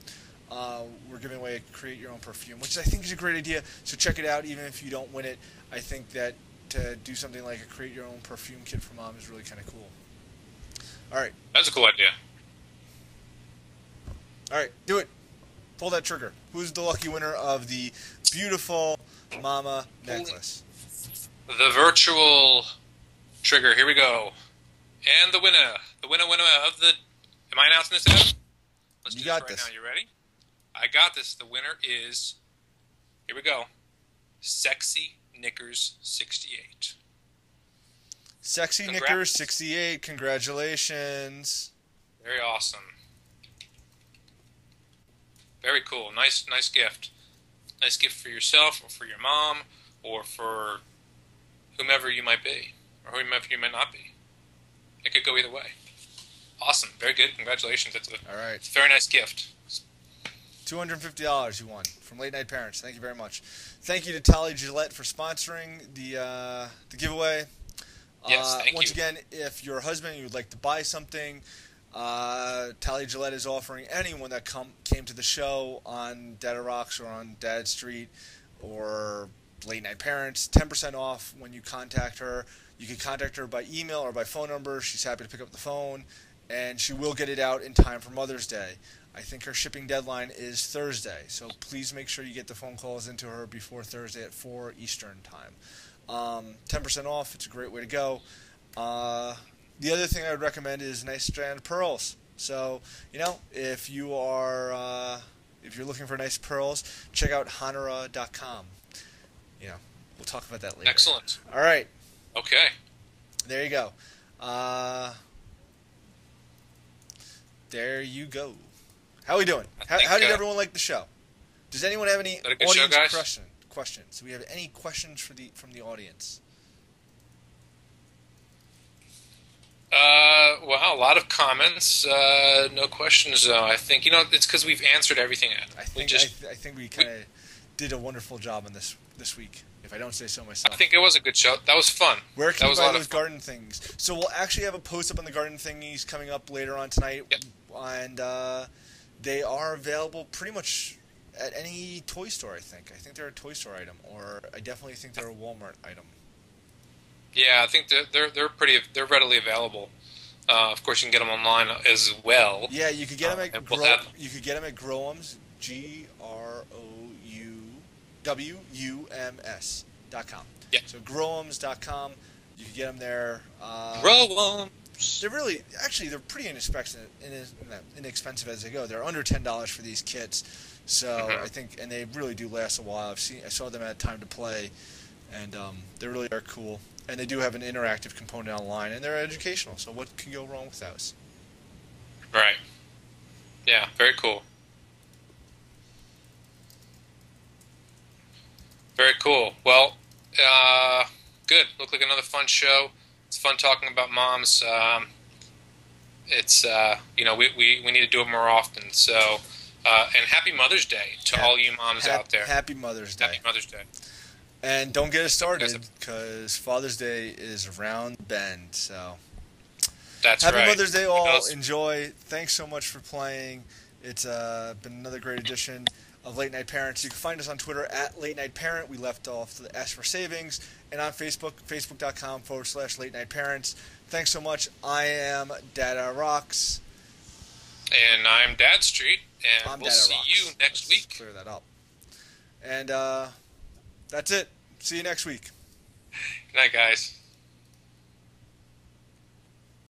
[SPEAKER 2] We're giving away a create your own perfume, which I think is a great idea. So check it out, even if you don't win it. I think that to do something like a create your own perfume kit for mom is really kind of cool. All right.
[SPEAKER 1] That's a cool idea.
[SPEAKER 2] All right, do it. Pull that trigger. Who's the lucky winner of the beautiful Mama necklace?
[SPEAKER 1] The virtual trigger. Here we go. And the winner of the... Am I announcing this out? Let's do this right now. You ready? I got this. The winner is... Here we go. Sexy Knickers 68.
[SPEAKER 2] Sexy Knickers 68. Congratulations.
[SPEAKER 1] Very awesome. Very cool. Nice gift. Nice gift for yourself or for your mom or for whomever you might be or whomever you might not be. It could go either way. Awesome. Very good. Congratulations. It's a very nice gift.
[SPEAKER 2] $250 you won from Late Night Parents. Thank you very much. Thank you to Tally Gillette for sponsoring the giveaway.
[SPEAKER 1] Yes, thank you.
[SPEAKER 2] Once again, if your husband you would like to buy something, Tally Gillette is offering anyone that came to the show on Data Rocks or on Dad Street or Late Night Parents 10% off when you contact her. You can contact her by email or by phone number. She's happy to pick up the phone, and she will get it out in time for Mother's Day. I think her shipping deadline is Thursday, so please make sure you get the phone calls into her before Thursday at 4 Eastern time. 10% off. It's a great way to go. The other thing I would recommend is nice strand of pearls. So, if you are if you're looking for nice pearls, check out Hanara.com. We'll talk about that later.
[SPEAKER 1] Excellent.
[SPEAKER 2] All right.
[SPEAKER 1] Okay.
[SPEAKER 2] There you go. There you go. How are we doing? How did everyone like the show? Does anyone have any audience questions? Do we have any questions from the audience?
[SPEAKER 1] Well, a lot of comments. No questions, though. I think it's because we've answered everything.
[SPEAKER 2] I think we kind of did a wonderful job on this week. If I don't say so myself.
[SPEAKER 1] I think it was a good show. That was fun.
[SPEAKER 2] Where can you buy those garden things? So we'll actually have a post up on the garden thingies coming up later on tonight,
[SPEAKER 1] yep.
[SPEAKER 2] And they are available pretty much at any toy store. I think they're a toy store item, or I definitely think they're a Walmart item.
[SPEAKER 1] Yeah, I think they're readily available. Of course, you can get them online as well.
[SPEAKER 2] Yeah, you could get them at Growums, GROWUMS.com.
[SPEAKER 1] Yeah.
[SPEAKER 2] So Growums.com, you can get them there.
[SPEAKER 1] Growums.
[SPEAKER 2] They're pretty inexpensive as they go. They're under $10 for these kits, so I think, and they really do last a while. I saw them at Time to Play, and they really are cool. And they do have an interactive component online, and they're educational. So what could go wrong with those?
[SPEAKER 1] Right. Yeah. Very cool. Very cool. Well, good. Looked like another fun show. It's fun talking about moms. It's we need to do it more often. So, and Happy Mother's Day to all you moms out there.
[SPEAKER 2] Happy Mother's Day.
[SPEAKER 1] Happy Mother's Day.
[SPEAKER 2] And don't get us started because Father's Day is around the bend. So,
[SPEAKER 1] that's
[SPEAKER 2] Happy
[SPEAKER 1] right.
[SPEAKER 2] Mother's Day, all. Enjoy. Thanks so much for playing. It's been another great edition of Late Night Parents. You can find us on Twitter at Late Night Parent. We left off the S for Savings. And on Facebook, facebook.com/Late Night Parents. Thanks so much. I am Dada Rocks.
[SPEAKER 1] And I'm Dad Street. And we'll see you next week.
[SPEAKER 2] Clear that up. And that's it. See you next week.
[SPEAKER 1] Good night, guys.